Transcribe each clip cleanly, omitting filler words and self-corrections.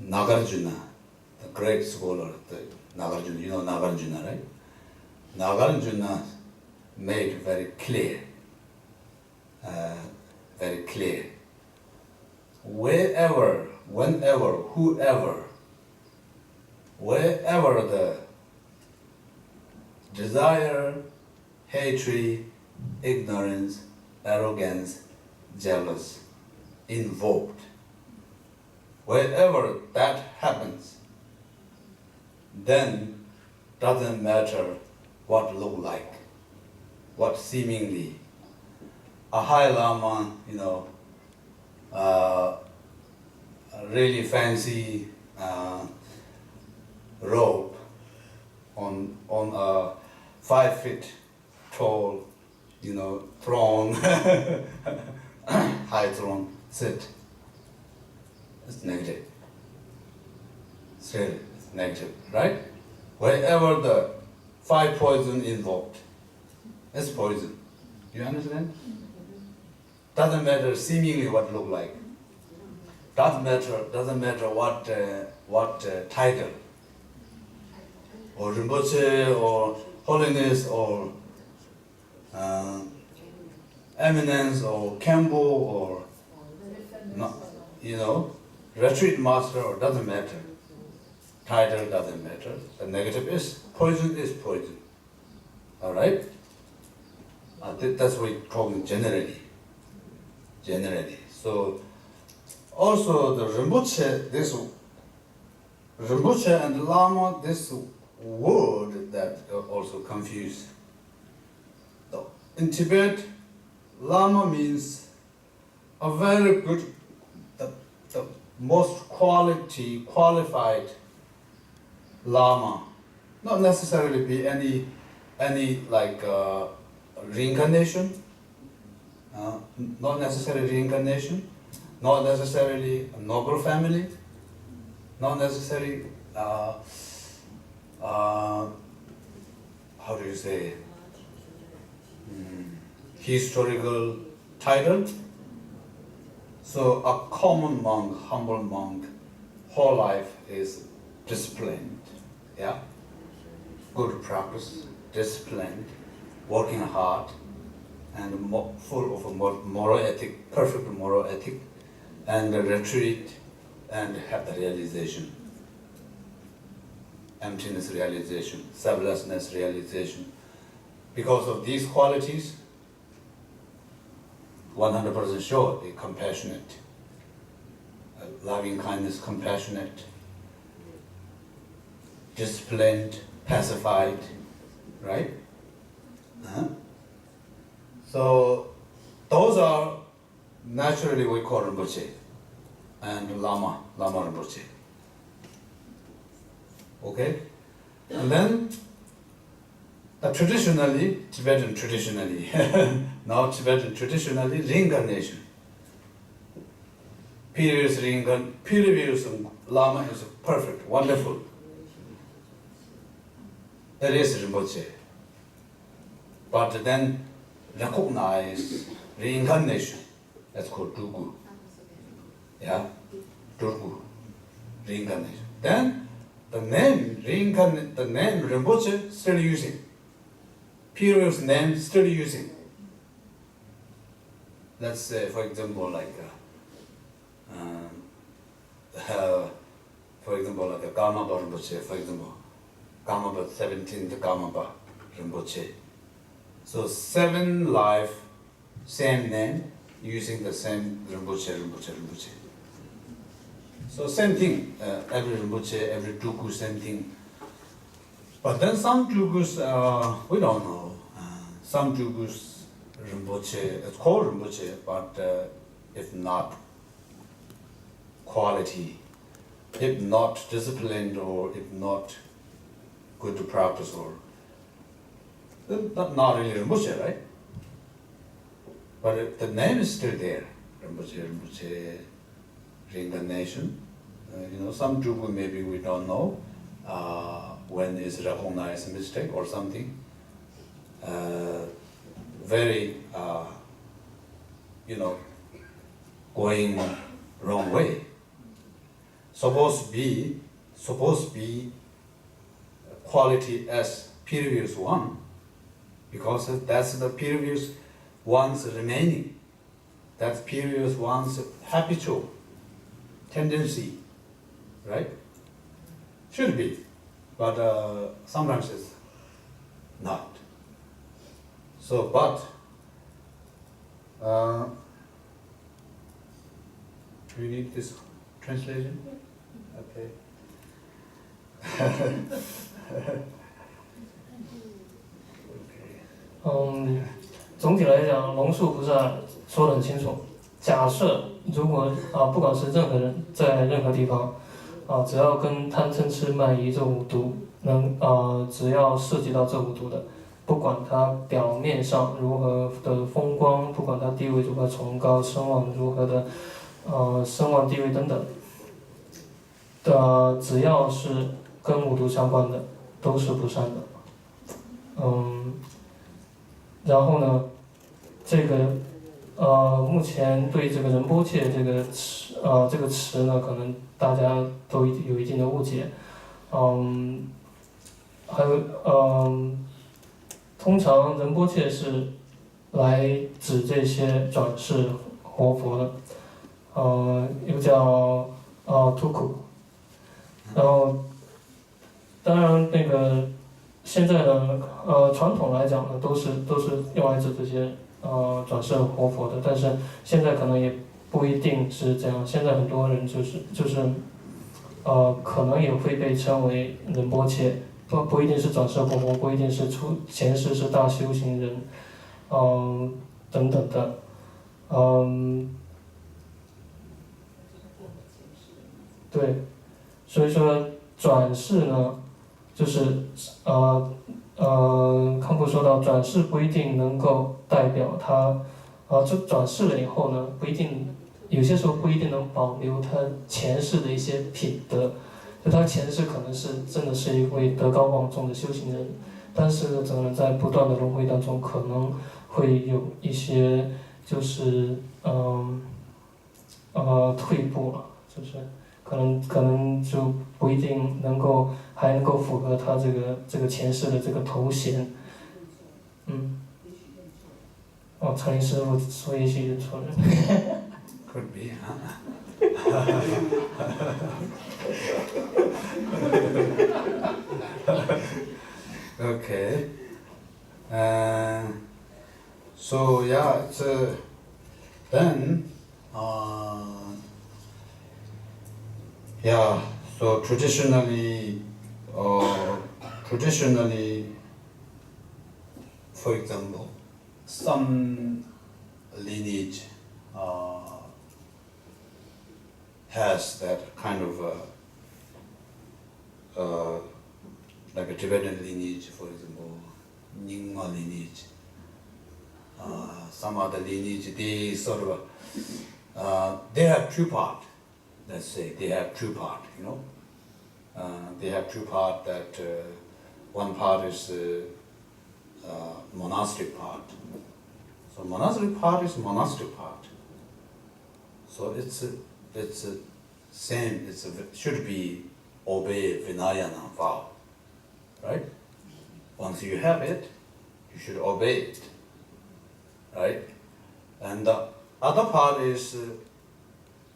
Nagarjuna, the great scholar, Nagarjuna, you know Nagarjuna, right? Nagarjuna made very clear, wherever, whenever, whoever, wherever the desire, hatred, ignorance, arrogance, jealous, invoked, wherever that happens, then doesn't matter what look like, what seemingly a high lama, a really fancy robe on a 5 feet tall, throne, high throne, sit. It's negative. Still, it's negative, right? Wherever the 5 poison involved, it's poison. You understand? Doesn't matter seemingly what look like. Doesn't matter what title, or Rinpoche, or holiness, or eminence, or Kempo, or retreat master, or doesn't matter. Title doesn't matter. The negative is poison. All right. That's what we call it generally. So also the Rinpoche and Lama, this word that also confused. In Tibet, Lama means a very good, the most qualified Lama. Not necessarily be any like reincarnation. Not necessarily reincarnation, not necessarily a noble family, not necessarily, how do you say, historical title. So a common monk, humble monk, whole life is disciplined, yeah? Good practice, disciplined, working hard, and full of moral ethic, perfect moral ethic, and retreat, and have the realization, emptiness realization, selflessness realization. Because of these qualities, 100% sure, be compassionate, loving kindness, compassionate, disciplined, pacified, right? So those are naturally we call Rinpoche and Lama Rinpoche. Okay? And then Tibetan traditionally, reincarnation. Previous Lama is perfect, wonderful. It is Rinpoche. But then recognize reincarnation. That's called Durgu. Yeah? Durgu. Reincarnation. Then the name Rinpoche still using. Previous name still using. Let's say, for example, like a Karmapa Rinpoche, for example, Karmapa 17th Karmapa Rinpoche. So 7 life, same name, using the same Rinpoche. So same thing, every Rinpoche, every Durgu, same thing. But then some Durgus, we don't know. Some Durgus, Rinpoche, it's called Rinpoche, but if not quality, if not disciplined, or if not good to practice, or not really Rinpoche, right? But the name is still there, Rinpoche, reincarnation. Some Durgu maybe we don't know when is recognized mistake or something. Very, going wrong way. supposed to be quality as previous one, because that's the previous one's remaining. That's previous one's habitual tendency, right? Should be, but sometimes it's not. So, but do you need this translation? Okay. 总体来讲，龙树菩萨说得很清楚。假设如果不管是任何人在任何地方，只要跟贪嗔痴慢疑这五毒只要涉及到这五毒的，不管他表面上如何的风光，不管他地位如何崇高，声望如何的声望地位等等只要是跟五毒相关的，都是不善的。然后呢，这个目前对这个仁波切这个词呢，可能大家都有一定的误解。还有通常仁波切是来指这些转世活佛的，又叫图库。然后当然那个现在呢传统来讲呢都是用来指这些转世活佛的，但是现在可能也不一定是这样。现在很多人就是可能也会被称为仁波切，不一定是转世活佛，不一定是前世是大修行人，等等的，对，所以说转世呢，就是康布说到转世不一定能够代表他这转世了以后呢，不一定，有些时候不一定能保留他前世的一些品德，就他前世可能是真的是一位德高望重的修行人，但是可能在不断的轮回当中，可能会有一些就是退步了，就是可能就不一定还能够符合他这个前世的这个头衔。蔡林师傅说也许认错人。Could be, huh? Okay. So yeah, then yeah. So traditionally, for example, some lineage has that kind of like a Tibetan lineage, for example, Nyingma lineage. Some other lineage, they sort of they have two part. Let's say they have two part. They have two part. That one part is monastic part. So monastic part is monastic part. So it's same. Should be obey Vinayana vow, right? Once you have it, you should obey it, right? And the other part is,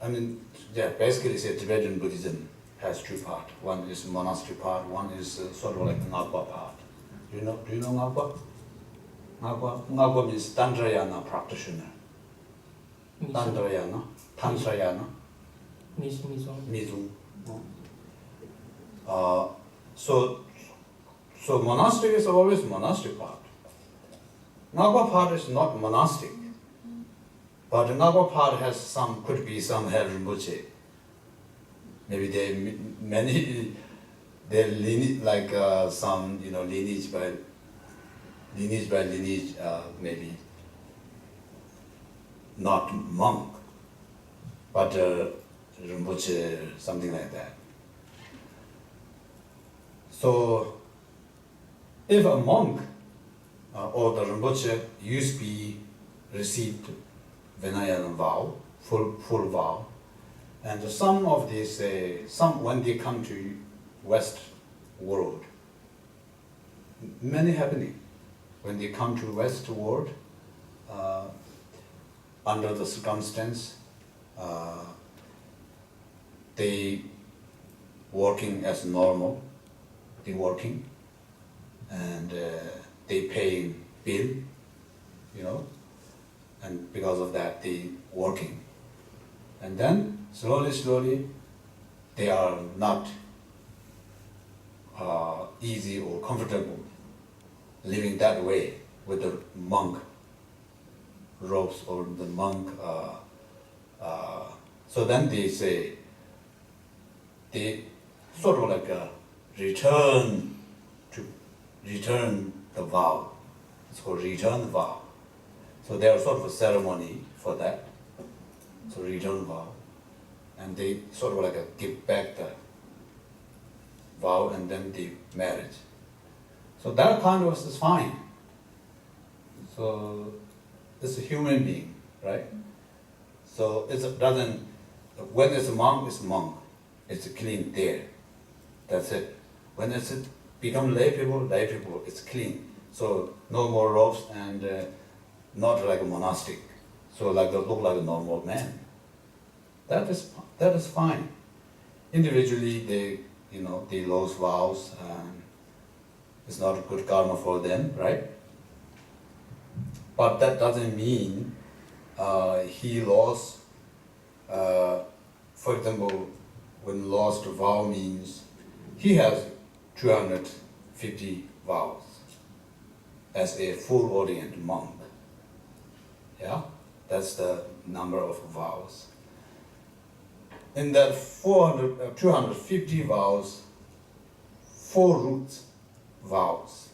basically, Tibetan Buddhism has two part. One is monastery part. One is sort of like Ngagwa part. Do you know Ngagwa? Ngagwa means Tantrayana practitioner. Tantrayana. Mizung. So monastic is always monastic part. Ngagwa part is not monastic, but Ngagwa part has could be some have Rinpoche. Maybe they lineage like some lineage by lineage, maybe not monk, but Rinpoche, something like that. So if a monk or the Rinpoche used to be received Vinayana vow, full vow, And some of these, some when they come to West world, many happening. When they come to West world, under the circumstance, they working as normal, they working, and they pay bill, you know, and because of that they working. And then slowly, they are not easy or comfortable living that way with the monk robes or the monk. So then they say, they sort of like return the vow. It's called return vow. So there's sort of a ceremony for that. So return vow, and they sort of like give back the vow and then the marriage. So that kind of is fine. So it's a human being, right? So it doesn't, when it's a monk, it's monk. It's clean there. That's it. When it's become lay people, it's clean. So no more robes and not like a monastic. So like they look like a normal man. That is fine. Individually, they lose vows, and it's not a good karma for them, right? But that doesn't mean he lost. For example, when lost vow means he has 250 vows as a full ordained monk. Yeah, that's the number of vows. In that 250 vows, 4 root vows,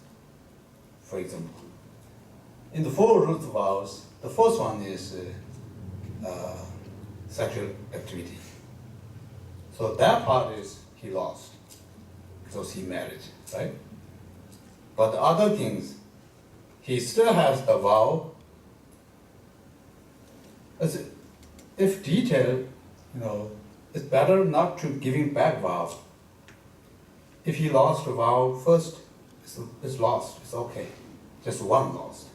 for example. In the 4 root vows, the first one is sexual activity. So that part is he lost because he married, right? But the other things, he still has a vow. If detailed, it's better not to giving back vow. If he lost a vow first, it's lost. It's okay, just one lost.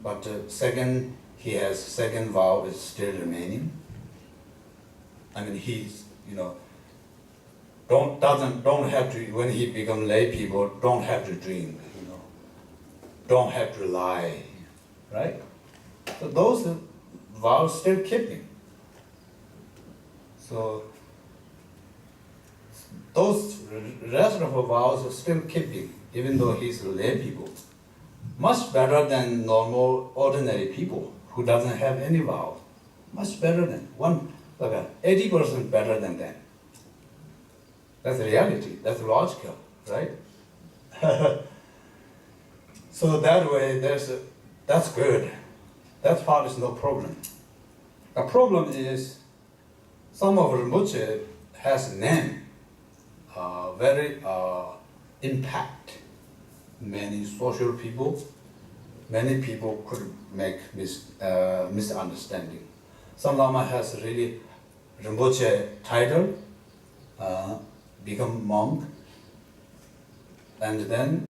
But second, he has second vow is still remaining. I mean, he's don't have to, when he become lay people, don't have to drink, don't have to lie, right? So those vows still keeping. So those rest of the vows are still keeping, even though he's lay people. Much better than normal, ordinary people who doesn't have any vow. Much better than 80% better than them. That's reality. That's logical, right? So that way, that's good. That part is no problem. The problem is some of Rinpoche has name very impact many social people. Many people could make misunderstanding. Some Lama has really Rinpoche title, become monk, and then